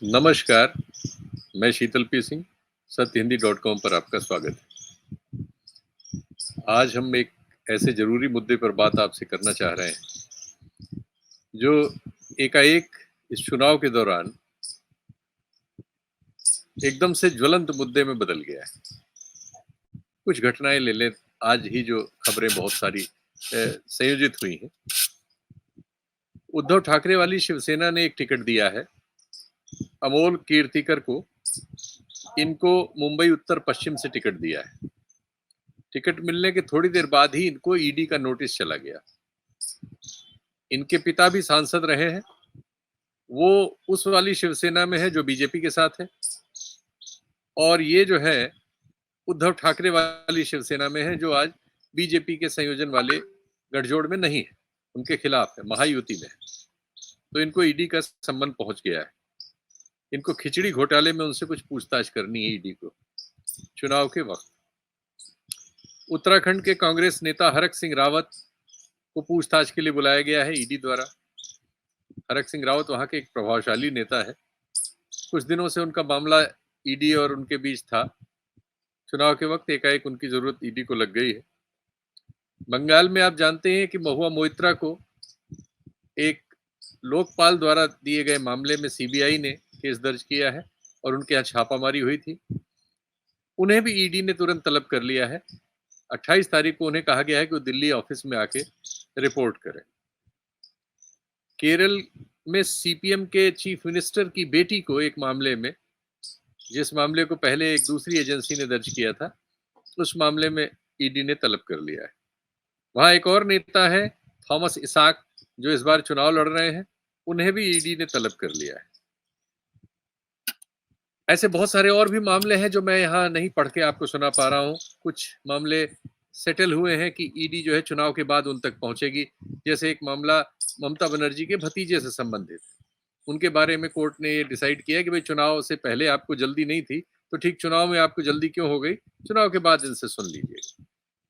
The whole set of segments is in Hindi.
नमस्कार, मैं शीतल पी सिंह, सत्यहिंदी.com पर आपका स्वागत है। आज हम एक ऐसे ज़रूरी मुद्दे पर बात आपसे करना चाह रहे हैं, जो एकाएक इस चुनाव के दौरान एकदम से ज्वलंत मुद्दे में बदल गया है। कुछ घटनाएँ ले लें, आज ही जो खबरें बहुत सारी संयोजित हुई हैं। उद्धव ठाकरे वाली शिवसेना ने एक टिकट दिया है, अमोल कीर्तिकर को। इनको मुंबई उत्तर पश्चिम से टिकट दिया है। टिकट मिलने के थोड़ी देर बाद ही इनको ईडी का नोटिस चला गया। इनके पिता भी सांसद रहे हैं। वो उस वाली शिवसेना में है जो बीजेपी के साथ है, और ये जो है उद्धव ठाकरे वाली शिवसेना में है, जो आज बीजेपी के संयोजन वाले गठजोड़ में नहीं है, उनके खिलाफ है, महायुति में है। तो इनको ईडी का सम्मन पहुंच गया है। इनको खिचड़ी घोटाले में उनसे कुछ पूछताछ करनी है ईडी को, चुनाव के वक्त। उत्तराखंड के कांग्रेस नेता हरक सिंह रावत को पूछताछ के लिए बुलाया गया है ईडी द्वारा। हरक सिंह रावत वहां के एक प्रभावशाली नेता है। कुछ दिनों से उनका मामला ईडी और उनके बीच था। चुनाव के वक्त एकाएक उनकी जरूरत ईडी को लग गई है। बंगाल में आप जानते हैं कि महुआ मोइत्रा को एक लोकपाल द्वारा दिए गए मामले में सीबीआई ने केस दर्ज किया है और उनके यहाँ छापामारी हुई थी। उन्हें भी ईडी ने तुरंत तलब कर लिया है। 28 तारीख को उन्हें कहा गया है कि वो दिल्ली ऑफिस में आके रिपोर्ट करें। केरल में सीपीएम के चीफ मिनिस्टर की बेटी को एक मामले में, जिस मामले को पहले एक दूसरी एजेंसी ने दर्ज किया था, उस मामले में ईडी ने तलब कर लिया है। वहां एक और नेता है थॉमस इसाक, जो इस बार चुनाव लड़ रहे हैं, उन्हें भी ईडी ने तलब कर लिया है। ऐसे बहुत सारे और भी मामले हैं जो मैं यहाँ नहीं पढ़ के आपको सुना पा रहा हूँ। कुछ मामले सेटल हुए हैं कि ईडी जो है चुनाव के बाद उन तक पहुंचेगी। जैसे एक मामला ममता बनर्जी के भतीजे से संबंधित, उनके बारे में कोर्ट ने ये डिसाइड किया कि भाई चुनाव से पहले आपको जल्दी नहीं थी, तो ठीक चुनाव में आपको जल्दी क्यों हो गई, चुनाव के बाद इनसे सुन लीजिएगा।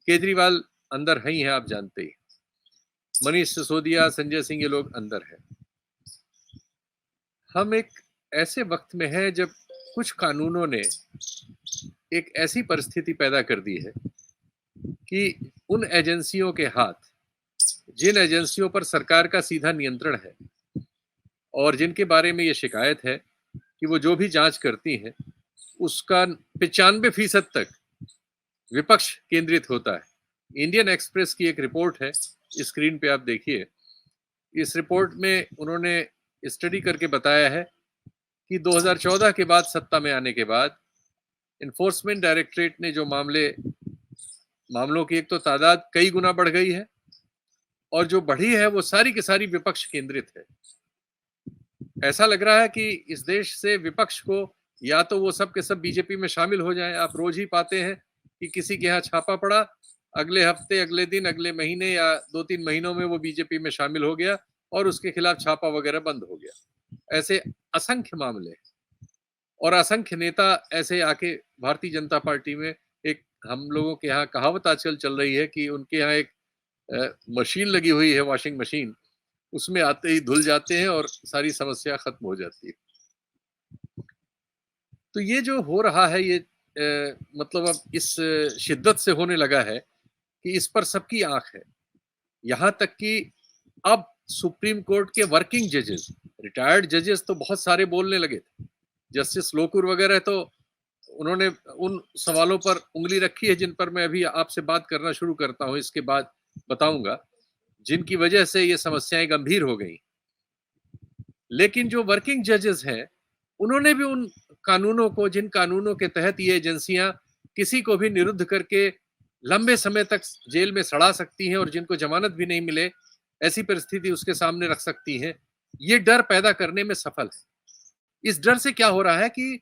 केजरीवाल अंदर है ही है, आप जानते ही। मनीष सिसोदिया, संजय सिंह, ये लोग अंदर है। हम एक ऐसे वक्त में हैं जब कुछ कानूनों ने एक ऐसी परिस्थिति पैदा कर दी है कि उन एजेंसियों के हाथ, जिन एजेंसियों पर सरकार का सीधा नियंत्रण है और जिनके बारे में ये शिकायत है कि वो जो भी जांच करती हैं उसका 95% तक विपक्ष केंद्रित होता है। इंडियन एक्सप्रेस की एक रिपोर्ट है, स्क्रीन पे आप देखिए। इस रिपोर्ट में उन्होंने स्टडी करके बताया है कि 2014 के बाद सत्ता में आने के बाद इन्फोर्समेंट डायरेक्टरेट ने जो मामलों की एक तो तादाद कई गुना बढ़ गई है, और जो बढ़ी है वो सारी की सारी विपक्ष केंद्रित है। ऐसा लग रहा है कि इस देश से विपक्ष को या तो वो सब के सब बीजेपी में शामिल हो जाएं। आप रोज ही पाते हैं कि किसी के यहाँ छापा पड़ा, अगले हफ्ते, अगले दिन, अगले महीने या 2-3 महीनों में वो बीजेपी में शामिल हो गया और उसके खिलाफ छापा वगैरह बंद हो गया। ऐसे असंख्य मामले हैं और असंख्य नेता ऐसे आके भारतीय जनता पार्टी में, एक हम लोगों के यहाँ कहावत आजकल चल रही है कि उनके यहाँ एक मशीन लगी हुई है, वॉशिंग मशीन, उसमें आते ही धुल जाते हैं और सारी समस्या खत्म हो जाती है। तो ये जो हो रहा है, ये मतलब अब इस शिद्दत से होने लगा है कि इस पर सबकी आंख है। यहाँ तक कि अब सुप्रीम कोर्ट के वर्किंग जजेस, रिटायर्ड जजेस तो बहुत सारे बोलने लगे थे। जस्टिस लोकुर वगैरह तो उन्होंने उन सवालों पर उंगली रखी है जिन पर मैं अभी आपसे बात करना शुरू करता हूं, इसके बाद बताऊंगा, जिनकी वजह से ये समस्याएं गंभीर हो गई। लेकिन जो वर्किंग जजेस हैं, उन्होंने भी उन कानूनों को, जिन कानूनों के तहत ये एजेंसियां किसी को भी निरुद्ध करके लंबे समय तक जेल में सड़ा सकती हैं और जिनको जमानत भी नहीं मिले, ऐसी परिस्थिति उसके सामने रख सकती हैं, ये डर पैदा करने में सफल है। इस डर से क्या हो रहा है कि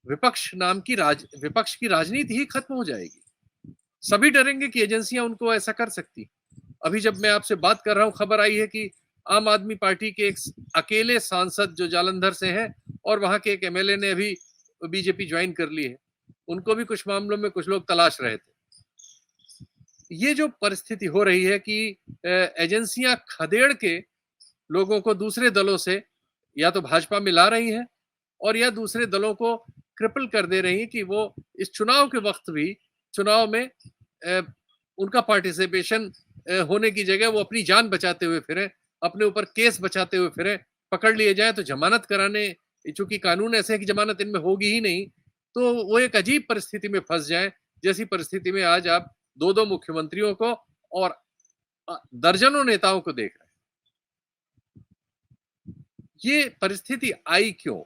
विपक्ष की राजनीति ही खत्म हो जाएगी। सभी डरेंगे कि एजेंसियां उनको ऐसा कर सकती। अभी जब मैं आपसे बात कर रहा हूं, खबर आई है कि आम आदमी पार्टी के एक अकेले सांसद जो जालंधर से हैं और वहां के एक एमएलए ने अभी बीजेपी ज्वाइन कर ली है। उनको भी कुछ मामलों में कुछ लोग तलाश रहे थे। ये जो परिस्थिति हो रही है कि एजेंसियां खदेड़ के लोगों को दूसरे दलों से या तो भाजपा में ला रही हैं और या दूसरे दलों को क्रिपल कर दे रही हैं कि वो इस चुनाव के वक्त भी चुनाव में उनका पार्टिसिपेशन होने की जगह वो अपनी जान बचाते हुए फिरे, अपने ऊपर केस बचाते हुए फिरे, पकड़ लिए जाए तो जमानत कराने, चूंकि कानून ऐसे है कि जमानत इनमें होगी ही नहीं, तो वो एक अजीब परिस्थिति में फंस जाए, जैसी परिस्थिति में आज आप दो दो मुख्यमंत्रियों को और दर्जनों नेताओं को देख रहे हैं। ये परिस्थिति आई क्यों?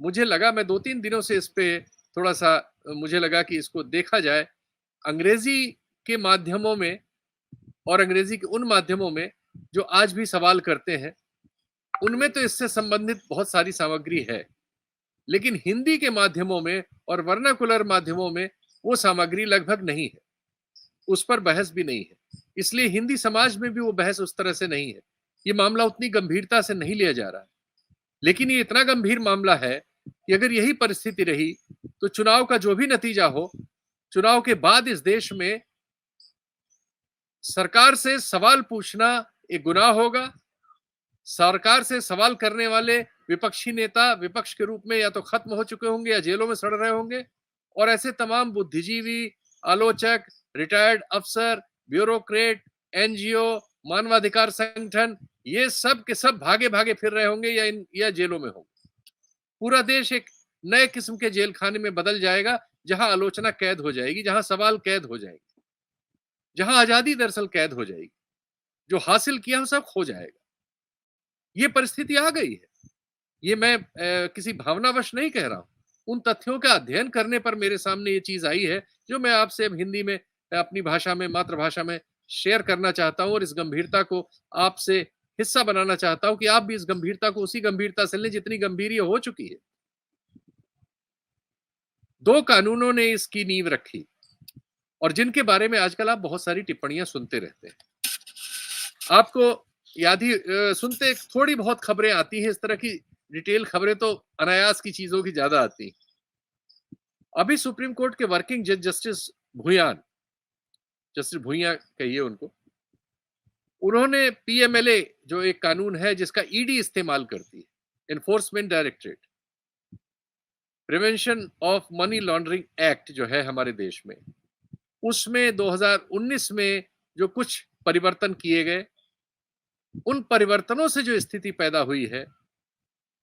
मुझे लगा, मैं 2-3 दिनों से इस पे थोड़ा सा मुझे लगा कि इसको देखा जाए अंग्रेजी के माध्यमों में और अंग्रेजी के उन माध्यमों में जो आज भी सवाल करते हैं, उनमें तो इससे संबंधित बहुत सारी सामग्री है, लेकिन हिंदी के माध्यमों में और वर्नाकुलर माध्यमों में वो सामग्री लगभग नहीं है, उस पर बहस भी नहीं है। इसलिए हिंदी समाज में भी वो बहस उस तरह से नहीं है, ये मामला उतनी गंभीरता से नहीं लिया जा रहा है। लेकिन ये इतना गंभीर मामला है कि अगर यही परिस्थिति रही तो चुनाव का जो भी नतीजा हो, चुनाव के बाद इस देश में सरकार से सवाल पूछना एक गुनाह होगा। सरकार से सवाल करने वाले विपक्षी नेता विपक्ष के रूप में या तो खत्म हो चुके होंगे या जेलों में सड़ रहे होंगे, और ऐसे तमाम बुद्धिजीवी, आलोचक, रिटायर्ड अफसर, ब्यूरोक्रेट, एनजीओ, मानवाधिकार संगठन, ये सब के सब भागे भागे फिर रहे होंगे या जेलों में होंगे। पूरा देश एक नए किस्म के जेल खाने में बदल जाएगा, जहां आलोचना कैद हो जाएगी, जहां सवाल कैद हो जाएगी, जहां आजादी दरअसल कैद हो जाएगी, जो हासिल किया वो सब खो जाएगा। ये परिस्थिति आ गई है। ये मैं किसी भावनावश नहीं कह रहा हूं, उन तथ्यों का अध्ययन करने पर मेरे सामने ये चीज आई है, जो मैं आपसे अब हिंदी में अपनी भाषा में, मातृभाषा में शेयर करना चाहता हूं, और इस गंभीरता को आपसे हिस्सा बनाना चाहता हूं कि आप भी इस गंभीरता को उसी गंभीरता से लें जितनी गंभीर ये हो चुकी है। 2 कानूनों ने इसकी नींव रखी, और जिनके बारे में आजकल आप बहुत सारी टिप्पणियां सुनते रहते हैं। आपको याद ही सुनते थोड़ी बहुत खबरें आती हैं, इस तरह की डिटेल खबरें तो अनायास की चीजों की ज्यादा आती हैं। अभी सुप्रीम कोर्ट के वर्किंग जज जस्टिस भुइयां कहिए उनको, उन्होंने पीएमएलए जो एक कानून है जिसका ईडी इस्तेमाल करती है, enforcement directorate, prevention of money laundering act जो है हमारे देश में, उसमें 2019 में जो कुछ परिवर्तन किए गए, उन परिवर्तनों से जो स्थिति पैदा हुई है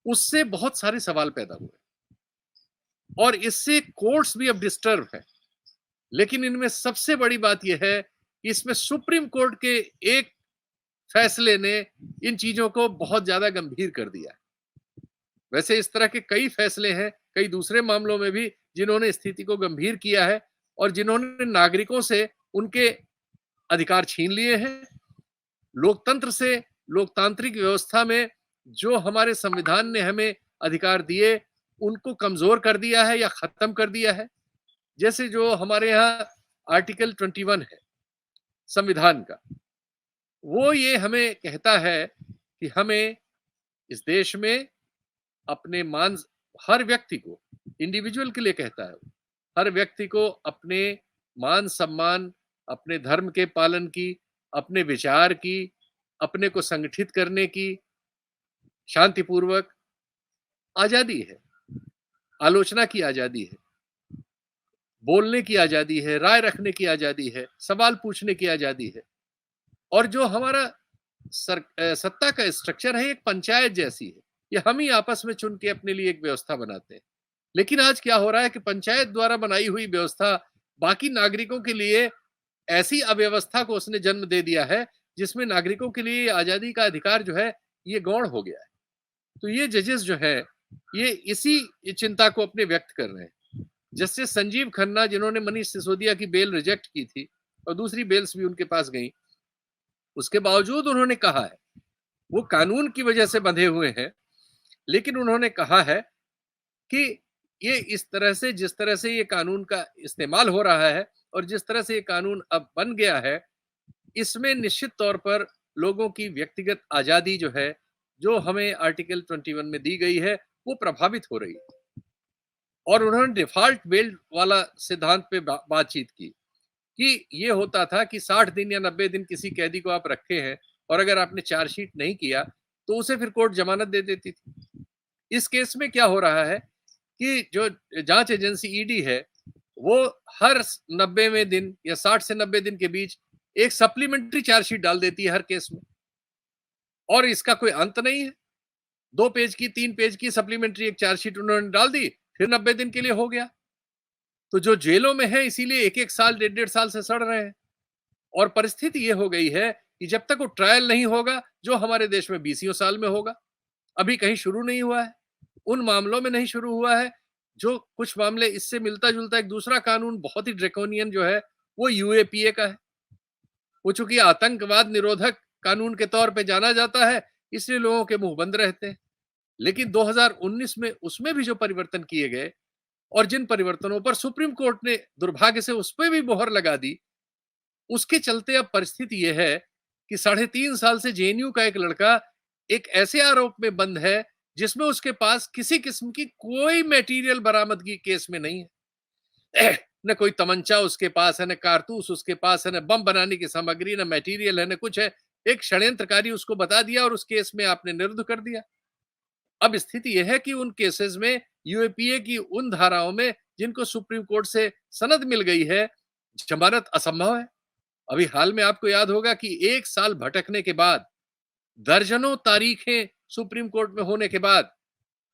उससे बहुत सारे सवाल पैदा हुए, और इससे कोर्ट्स भी अब डिस्टर्ब है। लेकिन इनमें सबसे बड़ी बात यह है कि इसमें सुप्रीम कोर्ट के एक फैसले ने इन चीजों को बहुत ज्यादा गंभीर कर दिया है। वैसे इस तरह के कई फैसले हैं कई दूसरे मामलों में भी जिन्होंने स्थिति को गंभीर किया है, और जिन्होंने नागरिकों से उनके अधिकार छीन लिए हैं। लोकतंत्र से, लोकतांत्रिक व्यवस्था में जो हमारे संविधान ने हमें अधिकार दिए, उनको कमजोर कर दिया है या खत्म कर दिया है। जैसे जो हमारे यहाँ आर्टिकल 21 है संविधान का, वो ये हमें कहता है कि हमें इस देश में अपने हर व्यक्ति को, इंडिविजुअल के लिए कहता है, हर व्यक्ति को अपने मान सम्मान, अपने धर्म के पालन की, अपने विचार की, अपने को संगठित करने की शांतिपूर्वक आजादी है, आलोचना की आजादी है, बोलने की आजादी है, राय रखने की आजादी है, सवाल पूछने की आजादी है। और जो हमारा सत्ता का स्ट्रक्चर है एक पंचायत जैसी है, ये हम ही आपस में चुन के अपने लिए एक व्यवस्था बनाते हैं। लेकिन आज क्या हो रहा है कि पंचायत द्वारा बनाई हुई व्यवस्था बाकी नागरिकों के लिए ऐसी अव्यवस्था को उसने जन्म दे दिया है जिसमें नागरिकों के लिए आजादी का अधिकार जो है ये गौण हो गया है। तो ये जजेस जो है ये इसी चिंता को अपने व्यक्त कर रहे हैं। जस्टिस संजीव खन्ना, जिन्होंने मनीष सिसोदिया की बेल रिजेक्ट की थी और दूसरी बेल्स भी उनके पास गई, उसके बावजूद उन्होंने कहा है, वो कानून की वजह से बंधे हुए हैं, लेकिन उन्होंने कहा है कि ये इस तरह से, जिस तरह से ये कानून का इस्तेमाल हो रहा है और जिस तरह से ये कानून अब बन गया है, इसमें निश्चित तौर पर लोगों की व्यक्तिगत आजादी जो है, जो हमें आर्टिकल 21 में दी गई है, वो प्रभावित हो रही है। और उन्होंने डिफॉल्ट बेल वाला सिद्धांत पे बातचीत की कि ये होता था कि 60 दिन या 90 दिन किसी कैदी को आप रखे हैं और अगर आपने चार्जशीट नहीं किया तो उसे फिर कोर्ट जमानत दे देती थी। इस केस में क्या हो रहा है कि जो जांच एजेंसी ईडी है, वो हर 90वें दिन या 60 से 90 दिन के बीच एक सप्लीमेंट्री चार्जशीट डाल देती है हर केस में, और इसका कोई अंत नहीं है। 2 पेज की, 3 पेज की सप्लीमेंट्री एक चार्जशीट उन्होंने डाल दी, फिर 90 दिन के लिए हो गया। तो जो जेलों में है इसीलिए 1-1 साल, डेढ़-डेढ़ साल से सड़ रहे हैं। और परिस्थिति ये हो गई है कि जब तक वो ट्रायल नहीं होगा, जो हमारे देश में 20 साल में होगा, अभी कहीं शुरू नहीं हुआ है। उन मामलों में नहीं शुरू हुआ है, जो कुछ मामले इससे मिलता-जुलता एक दूसरा कानून बहुत ही ड्रैकोनियन जो है, वो यूएपीए का है। वो चूंकि आतंकवाद निरोधक कानून के तौर पे जाना जाता है, इसलिए लोगों के मुंह बंद रहते हैं। लेकिन 2019 में उसमें भी जो परिवर्तन किए गए, और जिन परिवर्तनों पर सुप्रीम कोर्ट ने दुर्भाग्य से उस पर भी मोहर लगा दी, उसके चलते अब परिस्थिति यह है कि 3.5 साल से जेएनयू का एक लड़का एक ऐसे आरोप में बंद है जिसमें उसके पास किसी किस्म की कोई मटेरियल बरामदगी केस में नहीं है। न कोई तमंचा उसके पास है, न कारतूस उसके पास है, न बम बनाने की सामग्री, न मटेरियल है, न कुछ है। एक षड्यंत्रकारी उसको बता दिया और उस केस में आपने निरुद्ध कर दिया। अब स्थिति यह है कि उन केसेस में यूएपीए की उन धाराओं में जिनको सुप्रीम कोर्ट से सनद मिल गई है, जमानत असंभव है। अभी हाल में आपको याद होगा कि 1 साल भटकने के बाद, दर्जनों तारीखें सुप्रीम कोर्ट में होने के बाद,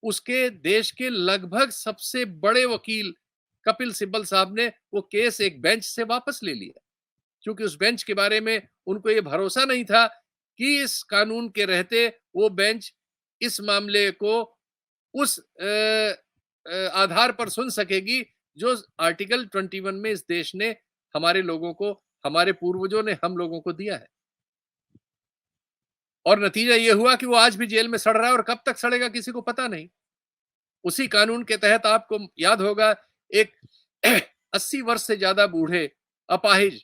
उसके देश के लगभग सबसे बड़े वकील कपिल सिब्बल साहब ने वो केस एक बेंच से वापस ले लिया, क्योंकि उस बेंच के बारे में उनको ये भरोसा नहीं था कि इस कानून के रहते वो बेंच इस मामले को उस आधार पर सुन सकेगी जो आर्टिकल 21 में इस देश ने हमारे लोगों को, हमारे पूर्वजों ने हम लोगों को दिया है। और नतीजा ये हुआ कि वो आज भी जेल में सड़ रहा है, और कब तक सड़ेगा किसी को पता नहीं। उसी कानून के तहत आपको याद होगा, एक 80 वर्ष से ज्यादा बूढ़े अपाहिज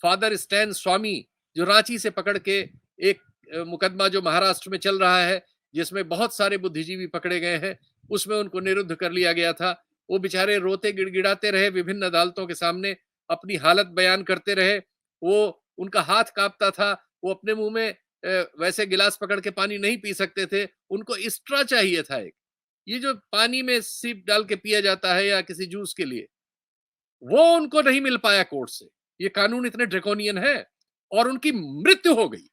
फादर स्टैन स्वामी, जो रांची से पकड़ के एक मुकदमा जो महाराष्ट्र में चल रहा है, जिसमें बहुत सारे बुद्धिजीवी पकड़े गए हैं, उसमें उनको निरुद्ध कर लिया गया था। वो बेचारे रोते गिड़गिड़ाते रहे विभिन्न अदालतों के सामने, अपनी हालत बयान करते रहे। वो, उनका हाथ कांपता था, वो अपने मुंह में वैसे गिलास पकड़ के पानी नहीं पी सकते थे, उनको स्ट्रा चाहिए था एक, ये जो पानी में सिप डाल के पिया जाता है या किसी जूस के लिए, वो उनको नहीं मिल पाया कोर्ट से। ये कानून इतने ड्रैकोनियन है, और उनकी मृत्यु हो गई।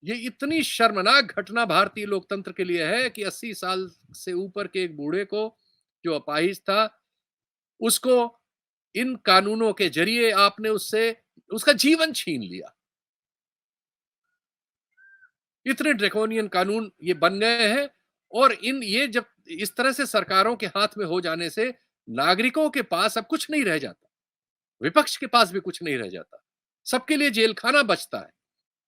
ये इतनी शर्मनाक घटना भारतीय लोकतंत्र के लिए है कि 80 साल से ऊपर के एक बूढ़े को, जो अपाहिज था, उसको इन कानूनों के जरिए आपने उससे उसका जीवन छीन लिया। इतने ड्रैकोनियन कानून ये बन गए हैं, और ये जब इस तरह से सरकारों के हाथ में हो जाने से नागरिकों के पास अब कुछ नहीं रह जाता, विपक्ष के पास भी कुछ नहीं रह जाता। सबके लिए जेल खाना बचता है,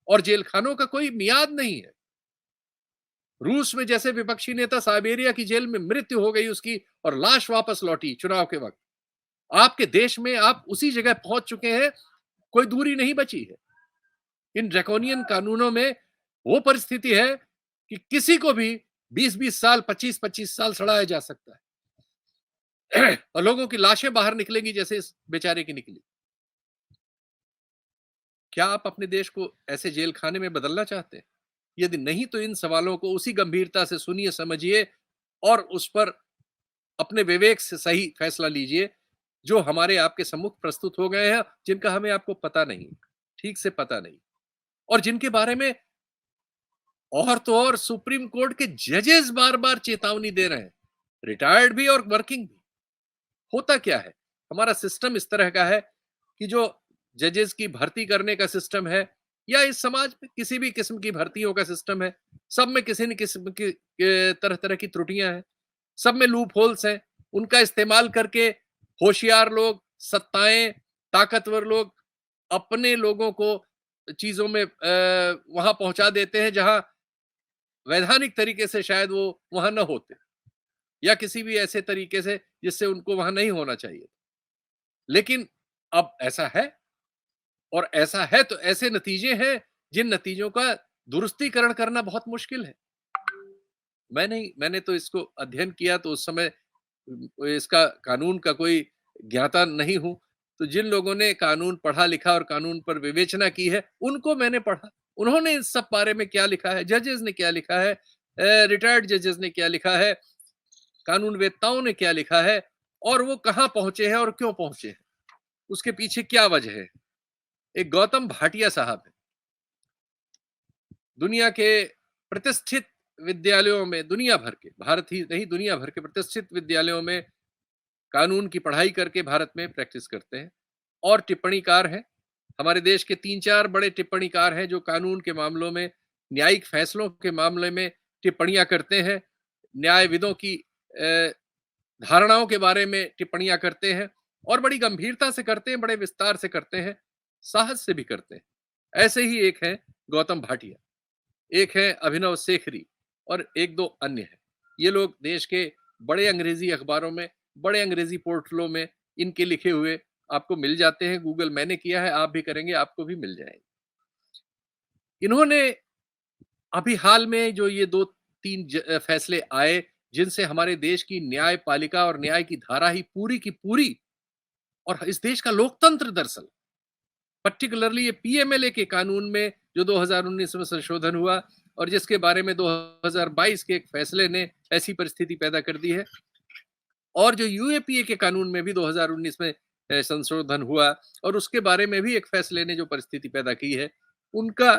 और जेल खानों का कोई मियाद नहीं है। रूस में जैसे विपक्षी नेता साइबेरिया की जेल में मृत्यु हो गई उसकी, और लाश वापस लौटी चुनाव के वक्त, आपके देश में आप उसी जगह पहुंच चुके हैं, कोई दूरी नहीं बची है। इन ड्रैकोनियन कानूनों में वो परिस्थिति है कि किसी को भी 20-20 साल, 25-25 साल सड़ाया जा सकता है। और लोगों की लाशें बाहर निकलेंगी जैसे इस बेचारे की निकली। क्या आप अपने देश को ऐसे जेल खाने में बदलना चाहते हैं? यदि नहीं, तो इन सवालों को उसी गंभीरता से सुनिए, समझिए, और उस पर अपने विवेक से सही फैसला लीजिए, जो हमारे आपके सम्मुख प्रस्तुत हो गए हैं, जिनका हमें आपको पता नहीं, ठीक से पता नहीं, और जिनके बारे में और तो और सुप्रीम कोर्ट के जजेस बार बार चेतावनी दे रहे हैं, रिटायर्ड भी और वर्किंग भी। होता क्या है, हमारा सिस्टम इस तरह का है कि जो जजेस की भर्ती करने का सिस्टम है, या इस समाज में किसी भी किस्म की भर्तियों का सिस्टम है, सब में किसी न किस्म की तरह तरह की त्रुटियां हैं, सब में लूप होल्स हैं। उनका इस्तेमाल करके होशियार लोग, सत्ताएं, ताकतवर लोग अपने लोगों को चीजों में वहां पहुंचा देते हैं जहां वैधानिक तरीके से शायद वो वहां न होते, या किसी भी ऐसे तरीके से जिससे उनको वहां नहीं होना चाहिए। लेकिन अब ऐसा है, और ऐसा है तो ऐसे नतीजे हैं जिन नतीजों का दुरुस्तीकरण करना बहुत मुश्किल है। मैंने तो इसको अध्ययन किया, तो उस समय इसका कानून का कोई ज्ञाता नहीं हूं, तो जिन लोगों ने कानून पढ़ा लिखा और कानून पर विवेचना की है, उनको मैंने पढ़ा। उन्होंने इस सब बारे में क्या लिखा है, जजेस ने क्या लिखा है, रिटायर्ड जजेस ने क्या लिखा है, कानून वेत्ताओं ने क्या लिखा है, और वो कहाँ पहुंचे हैं और क्यों पहुंचे हैं, उसके पीछे क्या वजह है। एक गौतम भाटिया साहब है, दुनिया के प्रतिष्ठित विद्यालयों में, दुनिया भर के, भारत ही नहीं दुनिया भर के प्रतिष्ठित विद्यालयों में कानून की पढ़ाई करके भारत में प्रैक्टिस करते हैं और टिप्पणीकार हैं। हमारे देश के 3-4 बड़े टिप्पणीकार हैं जो कानून के मामलों में, न्यायिक फैसलों के मामले में टिप्पणियां करते हैं, न्यायविदों की धारणाओं के बारे में टिप्पणियां करते हैं और बड़ी गंभीरता से करते हैं, बड़े विस्तार से करते हैं, साहस से भी करते हैं। ऐसे ही एक है गौतम भाटिया, एक है अभिनव सेखरी और एक दो अन्य हैं। ये लोग देश के बड़े अंग्रेजी अखबारों में, बड़े अंग्रेजी पोर्टलों में इनके लिखे हुए आपको मिल जाते हैं। गूगल मैंने किया है, आप भी करेंगे, आपको भी मिल जाएंगे। इन्होंने अभी हाल में जो ये 2-3 फैसले आए, जिनसे हमारे देश की न्यायपालिका और न्याय की धारा ही पूरी की पूरी, और इस देश का लोकतंत्र दरअसल, पर्टिकुलरली ये पीएमएलए के कानून में जो 2019 में संशोधन हुआ और जिसके बारे में 2022 के एक फैसले ने ऐसी परिस्थिति पैदा कर दी है, और जो यूएपीए के कानून में भी 2019 में संशोधन हुआ और उसके बारे में भी एक फैसले ने जो परिस्थिति पैदा की है, उनका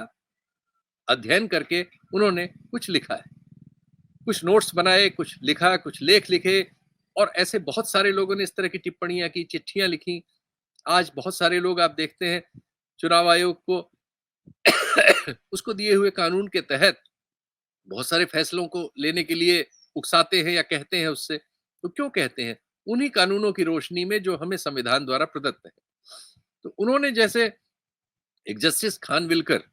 अध्ययन करके उन्होंने कुछ लिखा है, कुछ नोट्स बनाए, कुछ लिखा, कुछ लेख लिखे, और ऐसे बहुत सारे लोगों ने इस तरह की टिप्पणियां की, चिट्ठियां लिखी। आज बहुत सारे लोग आप देखते हैं चुनाव आयोग को उसको दिए हुए कानून के तहत बहुत सारे फैसलों को लेने के लिए उकसाते हैं या कहते हैं उससे। तो क्यों कहते हैं? उन्हीं कानूनों की रोशनी में जो हमें संविधान द्वारा प्रदत्त है। तो उन्होंने, जैसे एक जस्टिस खानविलकर,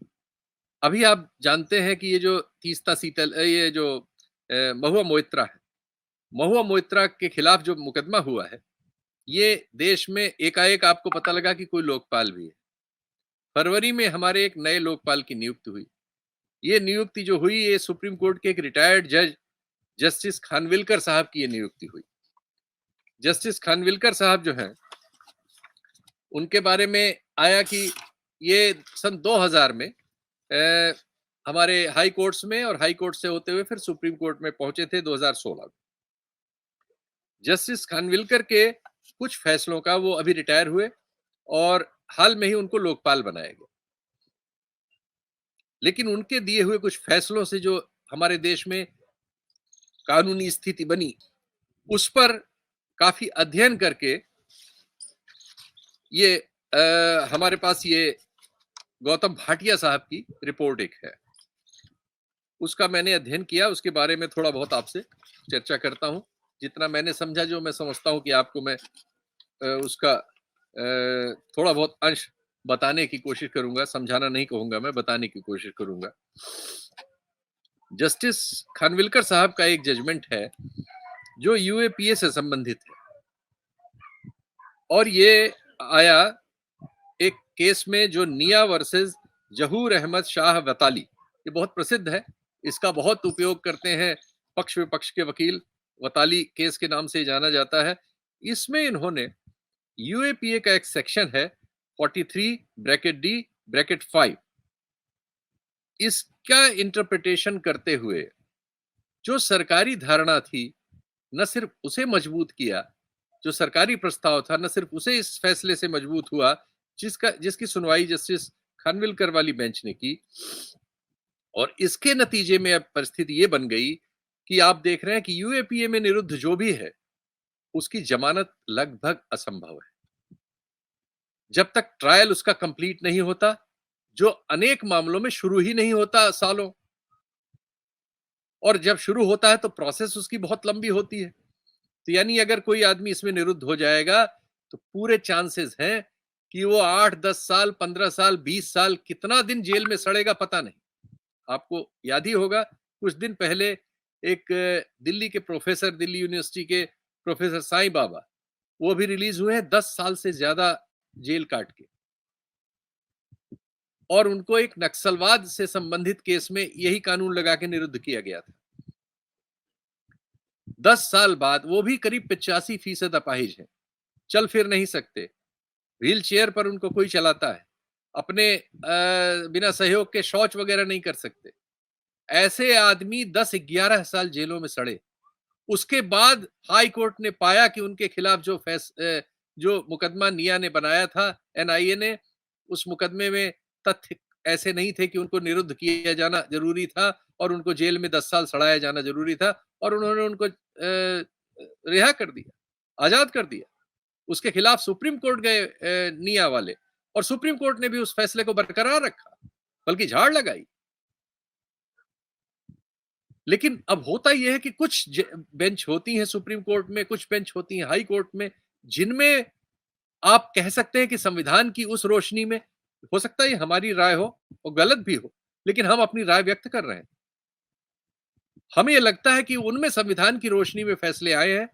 अभी आप जानते हैं कि ये जो तीस्ता सीतल, ये जो महुआ मोइत्रा है, महुआ मोइत्रा के खिलाफ जो मुकदमा हुआ है, ये देश में एकाएक आपको पता लगा कि कोई लोकपाल भी है। फरवरी में हमारे एक नए लोकपाल की नियुक्ति हुई। ये नियुक्ति जो हुई, ये सुप्रीम कोर्ट के एक रिटायर्ड जज जस्टिस खानविलकर साहब की ये नियुक्ति हुई। जस्टिस खानविलकर साहब जो हैं, उनके बारे में आया कि ये सन 2000 में हमारे हाई कोर्ट्स में, और हाई कोर्ट से होते हुए फिर सुप्रीम कोर्ट में पहुंचे थे 2016 में। जस्टिस खानविलकर के कुछ फैसलों का, वो अभी रिटायर हुए और हाल में ही उनको लोकपाल बनाया गया, लेकिन उनके दिए हुए कुछ फैसलों से जो हमारे देश में कानूनी स्थिति बनी, उस पर काफी अध्ययन करके ये हमारे पास ये गौतम भाटिया साहब की रिपोर्ट एक है, उसका मैंने अध्ययन किया, उसके बारे में थोड़ा बहुत आपसे चर्चा करता हूं। जितना मैंने समझा, जो मैं समझता हूं कि आपको मैं उसका थोड़ा बहुत अंश बताने की कोशिश करूंगा, समझाना नहीं कहूंगा, मैं बताने की कोशिश करूंगा। जस्टिस खानविलकर साहब का एक जजमेंट है जो यूएपीए से संबंधित है, और ये आया एक केस में जो निया वर्सेस जहूर अहमद शाह वताली, ये बहुत प्रसिद्ध है, इसका बहुत उपयोग करते हैं पक्ष विपक्ष के वकील, वताली केस के नाम से जाना जाता है। इसमें इन्होंने यूएपीए का एक सेक्शन है 43(d)(5), इसका इंटरप्रिटेशन करते हुए जो सरकारी धारणा थी, न सिर्फ उसे मजबूत किया, जो सरकारी प्रस्ताव था न सिर्फ उसे इस फैसले से मजबूत हुआ जिसकी सुनवाई जस्टिस खानविलकर वाली बेंच ने की, और इसके नतीजे में अब परिस्थिति ये बन गई कि आप देख रहे हैं कि यूएपीए में निरुद्ध जो भी है, उसकी जमानत लगभग असंभव है जब तक ट्रायल उसका कंप्लीट नहीं होता, जो अनेक मामलों में शुरू ही नहीं होता सालों, और जब शुरू होता है तो प्रोसेस उसकी बहुत लंबी होती है। तो यानी अगर कोई आदमी इसमें निरुद्ध हो जाएगा तो पूरे चांसेस हैं कि वो 8-10 साल, 15 साल, 20 साल, कितना दिन जेल में सड़ेगा पता नहीं। आपको याद ही होगा, कुछ दिन पहले एक दिल्ली के प्रोफेसर, दिल्ली यूनिवर्सिटी के प्रोफेसर साईं बाबा, वो भी रिलीज हुए हैं 10 साल से ज्यादा जेल काट के, और उनको एक नक्सलवाद से संबंधित केस में यही कानून लगा के निरुद्ध किया गया था। 10 साल बाद वो भी करीब 85% अपाहिज हैं, चल फिर नहीं सकते, व्हील चेयर पर उनको कोई चलाता है, अपने बिना सहयोग के शौच वगैरह नहीं कर सकते। ऐसे आदमी 10-11 साल जेलों में सड़े। उसके बाद हाई कोर्ट ने पाया कि उनके खिलाफ जो मुकदमा निया ने बनाया था, एनआईए ने, उस मुकदमे में तथ्य ऐसे नहीं थे कि उनको निरुद्ध किया जाना जरूरी था और उनको जेल में 10 साल सड़ाया जाना जरूरी था, और उन्होंने उनको रिहा कर दिया, आजाद कर दिया। उसके खिलाफ सुप्रीम कोर्ट गए निया वाले, और सुप्रीम कोर्ट ने भी उस फैसले को बरकरार रखा, बल्कि झाड़ लगाई। लेकिन अब होता यह है कि कुछ बेंच होती हैं सुप्रीम कोर्ट में, कुछ बेंच होती हैं हाई कोर्ट में, जिनमें आप कह सकते हैं कि संविधान की उस रोशनी में, हो सकता है हमारी राय हो और गलत भी हो, लेकिन हम अपनी राय व्यक्त कर रहे हैं। हमें यह लगता है कि उनमें संविधान की रोशनी में फैसले आए हैं,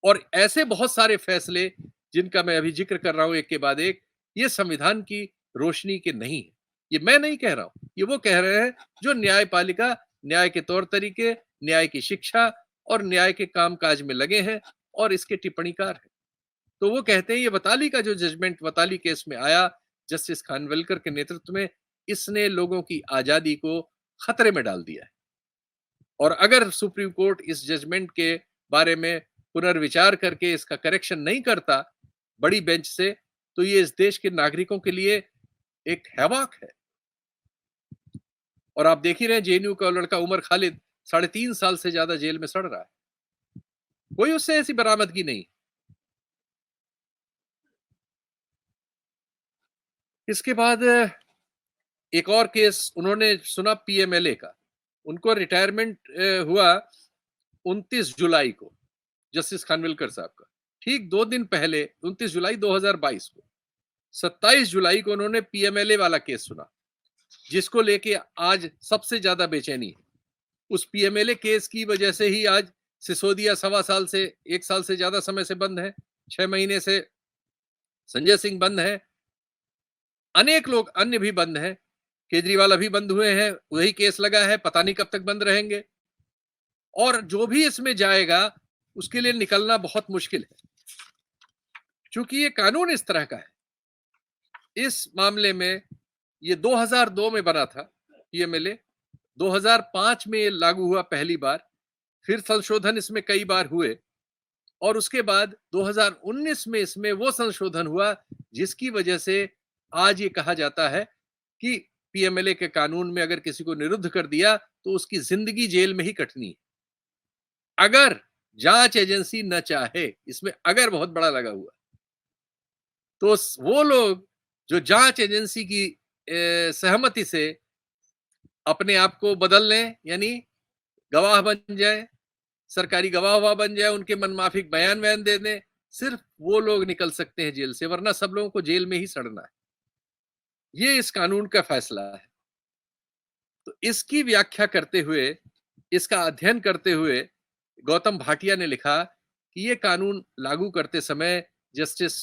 और ऐसे बहुत सारे फैसले जिनका मैं अभी जिक्र कर रहा हूं एक के बाद एक, ये संविधान की रोशनी के नहीं है। ये मैं नहीं कह रहा हूं, ये वो कह रहे हैं जो न्यायपालिका, न्याय के तौर तरीके, न्याय की शिक्षा और न्याय के कामकाज में लगे हैं और इसके टिप्पणीकार हैं। तो वो कहते हैं ये वताली का जो जजमेंट वताली केस में आया जस्टिस खानविलकर के नेतृत्व में, इसने लोगों की आजादी को खतरे में डाल दिया है। और अगर सुप्रीम कोर्ट इस जजमेंट के बारे में पुनर्विचार करके इसका करेक्शन नहीं करता बड़ी बेंच से, तो ये इस देश के नागरिकों के लिए एक हैवाक है। और आप देख ही रहे हैं जेएनयू का लड़का उमर खालिद 3.5 साल से ज्यादा जेल में सड़ रहा है, कोई उससे ऐसी बरामदगी नहीं। इसके बाद एक और केस उन्होंने सुना पीएमएलए का। उनको रिटायरमेंट हुआ 29 जुलाई को, जस्टिस खानविलकर साहब का। ठीक 2 दिन पहले 29 जुलाई 2022 को, 27 जुलाई को उन्होंने पीएमएलए वाला केस सुना, जिसको लेके आज सबसे ज्यादा बेचैनी है। उस पीएमएलए केस की वजह से ही आज सिसोदिया 1.25 साल से 1 साल से ज्यादा समय से बंद है, 6 महीने से संजय सिंह बंद है, अनेक लोग अन्य भी बंद हैं, केजरीवाल अभी बंद हुए हैं, वही केस लगा है, पता नहीं कब तक बंद रहेंगे। और जो भी इसमें जाएगा उसके लिए निकलना बहुत मुश्किल है, क्योंकि ये कानून इस तरह का है। इस मामले में ये 2002 में बना था पीएमएलए, 2005 में लागू हुआ पहली बार, फिर संशोधन इसमें कई बार हुए, और उसके बाद 2019 में इसमें वो संशोधन हुआ जिसकी वजह से आज ये कहा जाता है कि पीएमएलए के कानून में अगर किसी को निरुद्ध कर दिया तो उसकी जिंदगी जेल में ही कटनी है, अगर जांच एजेंसी न चाहे। इसमें अगर बहुत बड़ा लगा हुआ, तो वो लोग जो जांच एजेंसी की सहमति से अपने आप को बदल लें, यानी गवाह बन जाए, सरकारी गवाह बन जाए, उनके मनमाफिक बयान दे दें, सिर्फ वो लोग निकल सकते हैं जेल से, वरना सब लोगों को जेल में ही सड़ना है। ये इस कानून का फैसला है। तो इसकी व्याख्या करते हुए, इसका अध्ययन करते हुए गौतम भाटिया ने लिखा कि ये कानून लागू करते समय जस्टिस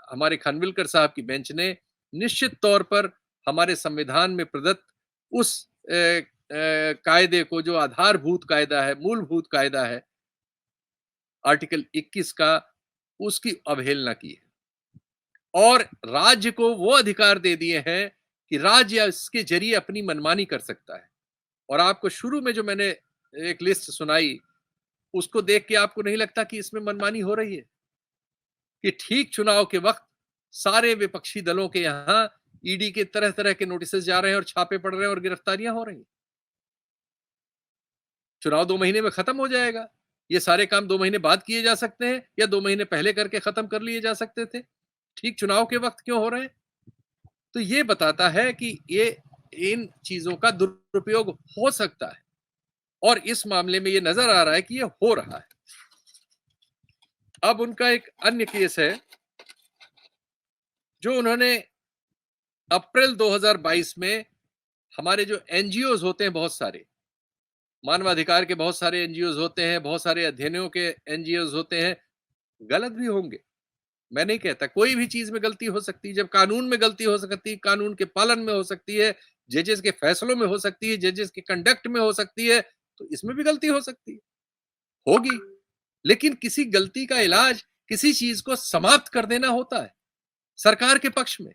हमारे खानविलकर साहब की बेंच ने निश्चित तौर पर हमारे संविधान में प्रदत्त उस कायदे को, जो आधारभूत कायदा है, मूलभूत कायदा है, आर्टिकल 21 का, उसकी अवहेलना की है और राज्य को वो अधिकार दे दिए हैं कि राज्य इसके जरिए अपनी मनमानी कर सकता है। और आपको शुरू में जो मैंने एक लिस्ट सुनाई, उसको देख के आपको नहीं लगता कि इसमें मनमानी हो रही है? कि ठीक चुनाव के वक्त सारे विपक्षी दलों के यहां ईडी के तरह तरह के नोटिस जा रहे हैं और छापे पड़ रहे हैं और गिरफ्तारियां हो रही हैं। चुनाव 2 महीने में खत्म हो जाएगा। ये सारे काम 2 महीने बाद किए जा सकते हैं या 2 महीने पहले करके खत्म कर लिए जा सकते थे। ठीक चुनाव के वक्त क्यों हो रहे हैं? तो ये बताता है कि ये इन चीजों का दुरुपयोग हो सकता है, और इस मामले में ये नजर आ रहा है कि ये हो रहा है। अब उनका एक अन्य केस है जो उन्होंने अप्रैल 2022 में, हमारे जो एनजीओज होते हैं, बहुत सारे मानवाधिकार के बहुत सारे एनजीओज होते हैं, बहुत सारे अध्ययनों के एनजीओज होते हैं, गलत भी होंगे, मैं नहीं कहता, कोई भी चीज में गलती हो सकती है। जब कानून में गलती हो सकती है, कानून के पालन में हो सकती है, जजेस के फैसलों में हो सकती है, जजेस के कंडक्ट में हो सकती है, तो इसमें भी गलती हो सकती है, होगी। लेकिन किसी गलती का इलाज किसी चीज को समाप्त कर देना होता है। सरकार के पक्ष में।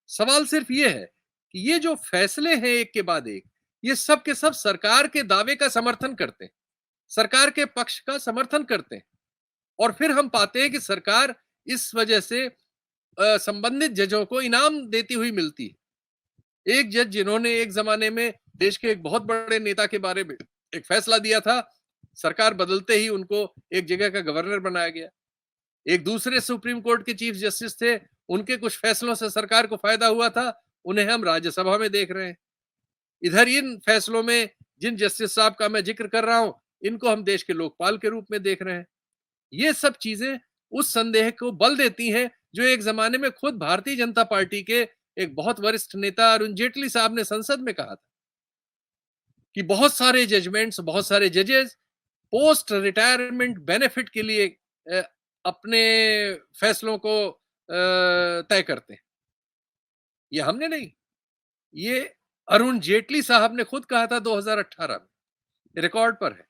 सवाल सिर्फ ये है कि ये जो फैसले हैं एक के बाद एक, ये सब के सब सरकार के दावे का समर्थन करते हैं, सरकार के पक्ष का समर्थन करते हैं। और फिर हम पाते हैं कि सरकार इस वजह से संबंधित जजों को इनाम देती हुई मिलती है। एक जज जिन्होंने एक जमाने में देश के एक बहुत बड़े नेता के बारे में एक फैसला दिया था, सरकार बदलते ही उनको एक जगह का गवर्नर बनाया गया। एक दूसरे सुप्रीम कोर्ट के चीफ जस्टिस थे, उनके कुछ फैसलों से सरकार को फायदा हुआ था, उन्हें हम राज्यसभा में देख रहे हैं। इधर इन फैसलों में जिन जस्टिस साहब का मैं जिक्र कर रहा हूं, इनको हम देश के लोकपाल के रूप में देख रहे हैं। ये सब चीजें उस संदेह को बल देती हैं जो एक जमाने में खुद भारतीय जनता पार्टी के एक बहुत वरिष्ठ नेता अरुण जेटली साहब ने संसद में कहा था कि बहुत सारे जजमेंट्स, बहुत सारे जजेस पोस्ट रिटायरमेंट बेनिफिट के लिए अपने फैसलों को तय करते हैं। ये हमने नहीं, ये अरुण जेटली साहब ने खुद कहा था 2018 में, रिकॉर्ड पर है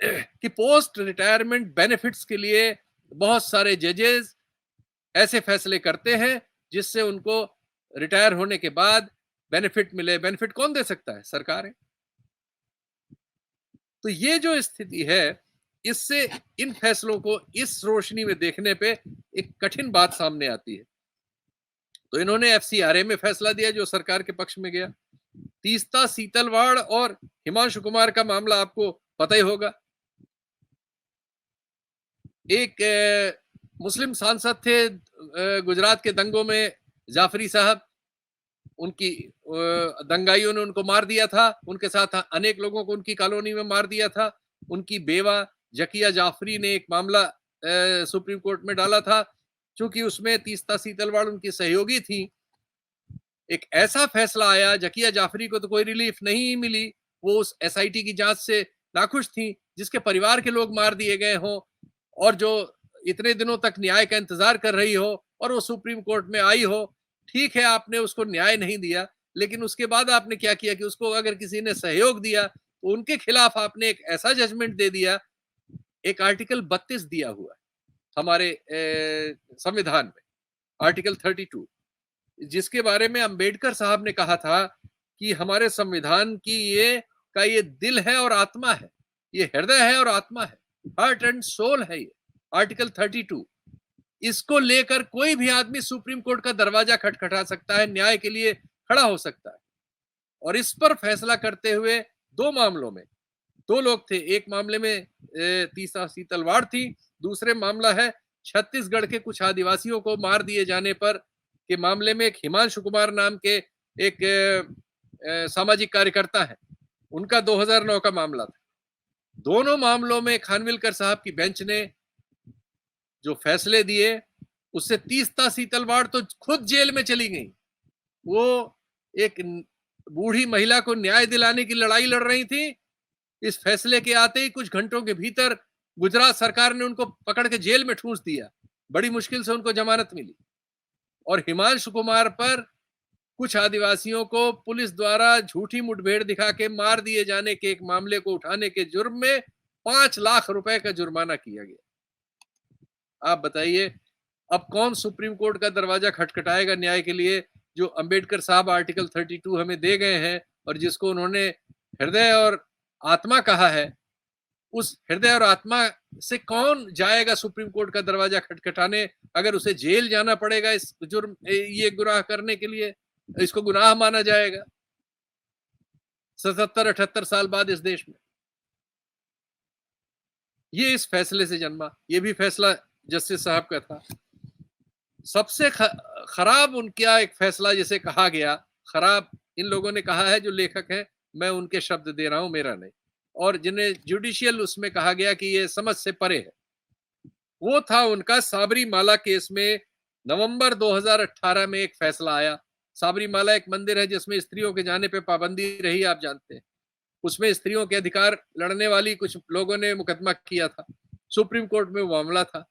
कि पोस्ट रिटायरमेंट बेनिफिट्स के लिए बहुत सारे जजेस ऐसे फैसले करते हैं जिससे उनको रिटायर होने के बाद बेनिफिट मिले। बेनिफिट कौन दे सकता है? सरकार है। तो ये जो स्थिति है, इससे इन फैसलों को इस रोशनी में देखने पे एक कठिन बात सामने आती है। तो इन्होंने एफसीआरए में फैसला दिया जो सरकार के पक्ष में गया। तीस्ता सीतलवाड़ और हिमांशु कुमार का मामला आपको पता ही होगा। एक मुस्लिम सांसद थे गुजरात के दंगों में, जाफरी साहब, उनकी दंगाइयों ने उनको मार दिया था, उनके साथ अनेक लोगों को उनकी कॉलोनी में मार दिया था। उनकी बेवा जकिया जाफरी ने एक मामला सुप्रीम कोर्ट में डाला था, क्योंकि उसमें तीस्ता सीतलवाड़ उनकी सहयोगी थी। एक ऐसा फैसला आया, जकिया जाफरी को तो कोई रिलीफ नहीं मिली, वो उस एसआईटी की जांच से नाखुश थी जिसके परिवार के लोग मार दिए गए हों, और जो इतने दिनों तक न्याय का इंतजार कर रही हो और वो सुप्रीम कोर्ट में आई हो। ठीक है, आपने उसको न्याय नहीं दिया, लेकिन उसके बाद आपने क्या किया कि उसको अगर किसी ने सहयोग दिया तो उनके खिलाफ आपने एक ऐसा जजमेंट दे दिया। एक आर्टिकल 32 दिया हुआ है हमारे संविधान में, आर्टिकल 32, जिसके बारे में अंबेडकर साहब ने कहा था कि हमारे संविधान की ये दिल है और आत्मा है, ये हृदय है और आत्मा है, हार्ट एंड सोल है ये आर्टिकल 32। इसको लेकर कोई भी आदमी सुप्रीम कोर्ट का दरवाजा खटखटा सकता है, न्याय के लिए खड़ा हो सकता है। और इस पर फैसला करते हुए दो मामलों में दो लोग थे। एक मामले में तीस्ता सीतलवाड़ थी, दूसरे मामला है छत्तीसगढ़ के कुछ आदिवासियों को मार दिए जाने पर के मामले में एक हिमांशु कुमार नाम के एक सामाजिक कार्यकर्ता है, उनका 2009 का मामला था। दोनों मामलों में खानविलकर साहब की बेंच ने जो फैसले दिए, उससे तीस्ता सीतलवाड़ तो खुद जेल में चली गई। वो एक बूढ़ी महिला को न्याय दिलाने की लड़ाई लड़ रही थी। इस फैसले के आते ही कुछ घंटों के भीतर गुजरात सरकार ने उनको पकड़ के जेल में ठूंस दिया। बड़ी मुश्किल से उनको जमानत मिली। और हिमांशु कुमार पर कुछ आदिवासियों को पुलिस द्वारा झूठी मुठभेड़ दिखा के मार दिए जाने के एक मामले को उठाने के जुर्म में 5 लाख रुपए का जुर्माना किया गया। आप बताइए, अब कौन सुप्रीम कोर्ट का दरवाजा खटखटाएगा न्याय के लिए, जो अंबेडकर साहब आर्टिकल 32 हमें दे गए हैं और जिसको उन्होंने हृदय और आत्मा कहा है। उस हृदय और आत्मा से कौन जाएगा सुप्रीम कोर्ट का दरवाजा खटखटाने, अगर उसे जेल जाना पड़ेगा इस जुर्म ये गुनाह करने के लिए, इसको गुनाह माना जाएगा 77-78 साल बाद इस देश में। ये इस फैसले से जन्मा। ये भी फैसला जस्टिस साहब का था। सबसे खराब उनका एक फैसला जिसे कहा गया, खराब इन लोगों ने कहा है जो लेखक हैं, मैं उनके शब्द दे रहा हूं, मेरा नहीं, और जिन्हें जुडिशियल उसमें कहा गया कि ये समझ से परे है, वो था उनका साबरीमाला केस में नवंबर 2018 में एक फैसला आया। साबरीमाला एक मंदिर है जिसमें स्त्रियों के जाने पे पाबंदी रही, आप जानते हैं। उसमें स्त्रियों के अधिकार लड़ने वाली कुछ लोगों ने मुकदमा किया था, सुप्रीम कोर्ट में वो मामला था।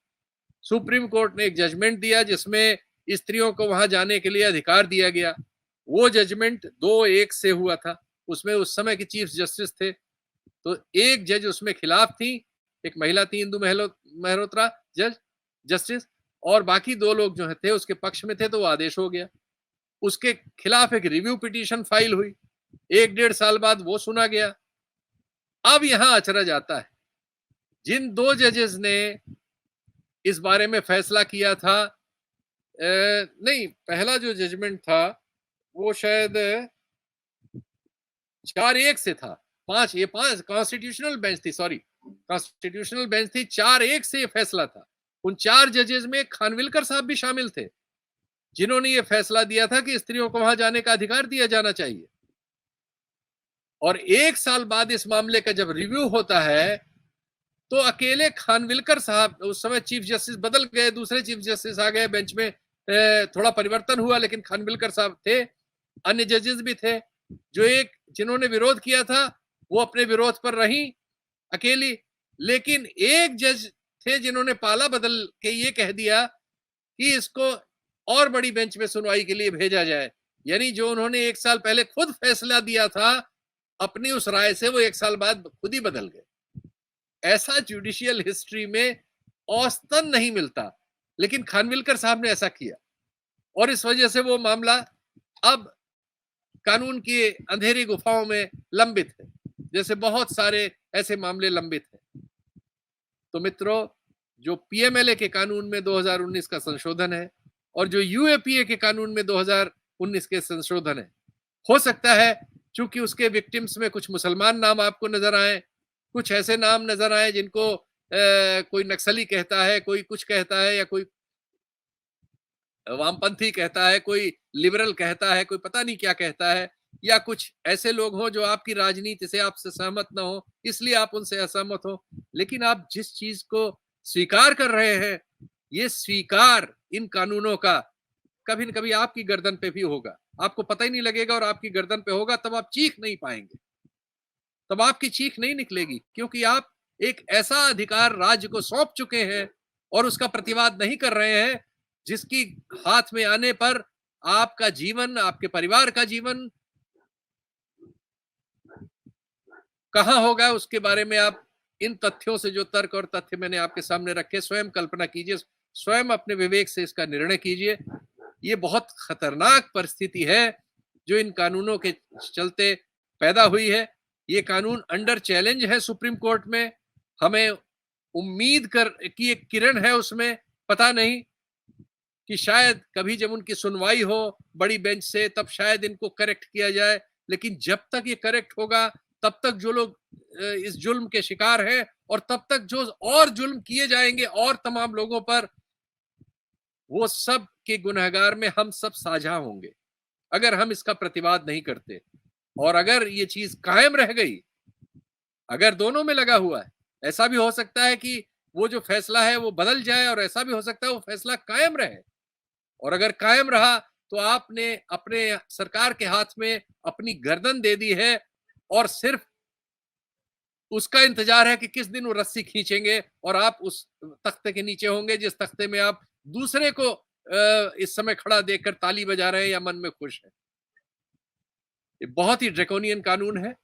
सुप्रीम कोर्ट ने एक जजमेंट दिया जिसमें स्त्रियों को वहां जाने के लिए अधिकार दिया गया। वो जजमेंट 2-1 से हुआ था। उसमें उस समय की चीफ जस्टिस थे, तो एक जज उसमें खिलाफ थी, एक महिला थी, इंदु मेहरोत्रा जज जस्टिस, और बाकी 2 लोग जो थे उसके पक्ष में थे, तो वो आदेश हो गया। उसके खिलाफ एक रिव्यू पिटीशन फाइल हुई, 1 डेढ़ साल बाद वो सुना गया। अब यहां अचरज आता है, जिन 2 जजेस ने इस बारे में फैसला किया था, नहीं, पहला जो जजमेंट था वो शायद 4-1 से था। 5 कॉन्स्टिट्यूशनल बेंच थी, सॉरी, कॉन्स्टिट्यूशनल बेंच थी, 4-1 से ये फैसला था। उन 4 जजेस में खानविलकर साहब भी शामिल थे, जिन्होंने ये फैसला दिया था कि स्त्रियों को वहां जाने का अधिकार दिया जाना चाहिए। और 1 साल बाद इस मामले का जब रिव्यू होता है, तो अकेले खानविलकर साहब, उस समय चीफ जस्टिस बदल गए, दूसरे चीफ जस्टिस आ गए बेंच में, थोड़ा परिवर्तन हुआ, लेकिन खानविलकर साहब थे, अन्य जजेस भी थे। जो एक जिन्होंने विरोध किया था वो अपने विरोध पर रही अकेली, लेकिन एक जज थे जिन्होंने पाला बदल के ये कह दिया कि इसको और बड़ी बेंच में सुनवाई के लिए भेजा जाए। यानी जो उन्होंने 1 साल पहले खुद फैसला दिया था, अपनी उस राय से वो 1 साल बाद खुद ही बदल गए। ऐसा जुडिशियल हिस्ट्री में औसतन नहीं मिलता, लेकिन खानविलकर साहब ने ऐसा किया, और इस वजह से वो मामला अब कानून की अंधेरी गुफाओं में लंबित है, जैसे बहुत सारे ऐसे मामले लंबित हैं। तो मित्रों, जो पीएमएलए के कानून में 2019 का संशोधन है और जो यूएपीए के कानून में 2019 के संशोधन है, हो सकता है चूंकि उसके विक्टिम्स में कुछ मुसलमान नाम आपको नजर आए, कुछ ऐसे नाम नजर आए जिनको कोई नक्सली कहता है, कोई कुछ कहता है, या कोई वामपंथी कहता है, कोई लिबरल कहता है, कोई पता नहीं क्या कहता है, या कुछ ऐसे लोग हों जो आपकी राजनीति से आपसे सहमत ना हो, इसलिए आप उनसे असहमत हो। लेकिन आप जिस चीज को स्वीकार कर रहे हैं, ये स्वीकार इन कानूनों का कभी न कभी आपकी गर्दन पे भी होगा, आपको पता ही नहीं लगेगा, और आपकी गर्दन पे होगा, तब आप चीख नहीं पाएंगे, तब आपकी चीख नहीं निकलेगी, क्योंकि आप एक ऐसा अधिकार राज्य को सौंप चुके हैं और उसका प्रतिवाद नहीं कर रहे हैं, जिसकी हाथ में आने पर आपका जीवन, आपके परिवार का जीवन कहां होगा, उसके बारे में आप इन तथ्यों से, जो तर्क और तथ्य मैंने आपके सामने रखे, स्वयं कल्पना कीजिए, स्वयं अपने विवेक से इसका निर्णय कीजिए। ये बहुत खतरनाक परिस्थिति है जो इन कानूनों के चलते पैदा हुई है। ये कानून अंडर चैलेंज है सुप्रीम कोर्ट में। हमें उम्मीद कर कि एक किरण है उसमें, पता नहीं कि शायद कभी जब उनकी सुनवाई हो बड़ी बेंच से, तब शायद इनको करेक्ट किया जाए। लेकिन जब तक ये करेक्ट होगा, तब तक जो लोग इस जुल्म के शिकार हैं, और तब तक जो और जुल्म किए जाएंगे और तमाम लोगों पर, वो सब के गुनहगार में हम सब साझा होंगे अगर हम इसका प्रतिवाद नहीं करते। और अगर ये चीज कायम रह गई, अगर दोनों में लगा हुआ है, ऐसा भी हो सकता है कि वो जो फैसला है वो बदल जाए, और ऐसा भी हो सकता है वो फैसला कायम रहे। और अगर कायम रहा, तो आपने अपने सरकार के हाथ में अपनी गर्दन दे दी है, और सिर्फ उसका इंतजार है कि किस दिन वो रस्सी खींचेंगे और आप उस तख्ते के नीचे होंगे जिस तख्ते में आप दूसरे को इस समय खड़ा देखकर ताली बजा रहे हैं या मन में खुश है। ये बहुत ही ड्रैकोनियन कानून है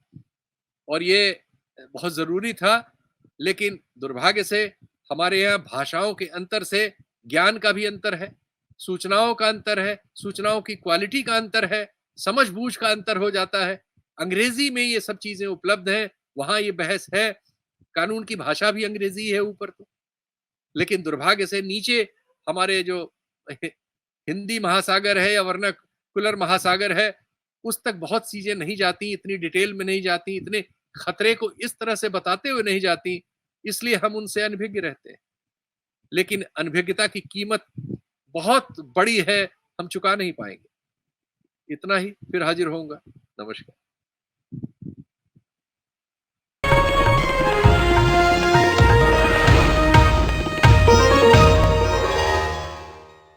और ये बहुत जरूरी था, लेकिन दुर्भाग्य से हमारे यहाँ भाषाओं के अंतर से ज्ञान का भी अंतर है, सूचनाओं का अंतर है, सूचनाओं की क्वालिटी का अंतर है, समझबूझ का अंतर हो जाता है। अंग्रेजी में ये सब चीजें उपलब्ध हैं, वहां ये बहस है, कानून की भाषा भी अंग्रेजी है ऊपर तो, लेकिन दुर्भाग्य से नीचे हमारे जो हिंदी महासागर है या वर्नाकुलर महासागर है, उस तक बहुत चीजें नहीं जाती, इतनी डिटेल में नहीं जाती, इतने खतरे को इस तरह से बताते हुए नहीं जाती, इसलिए हम उनसे अनभिज्ञ रहते हैं। लेकिन अनभिज्ञता की कीमत बहुत बड़ी है, हम चुका नहीं पाएंगे। इतना ही, फिर हाजिर होऊंगा। नमस्कार।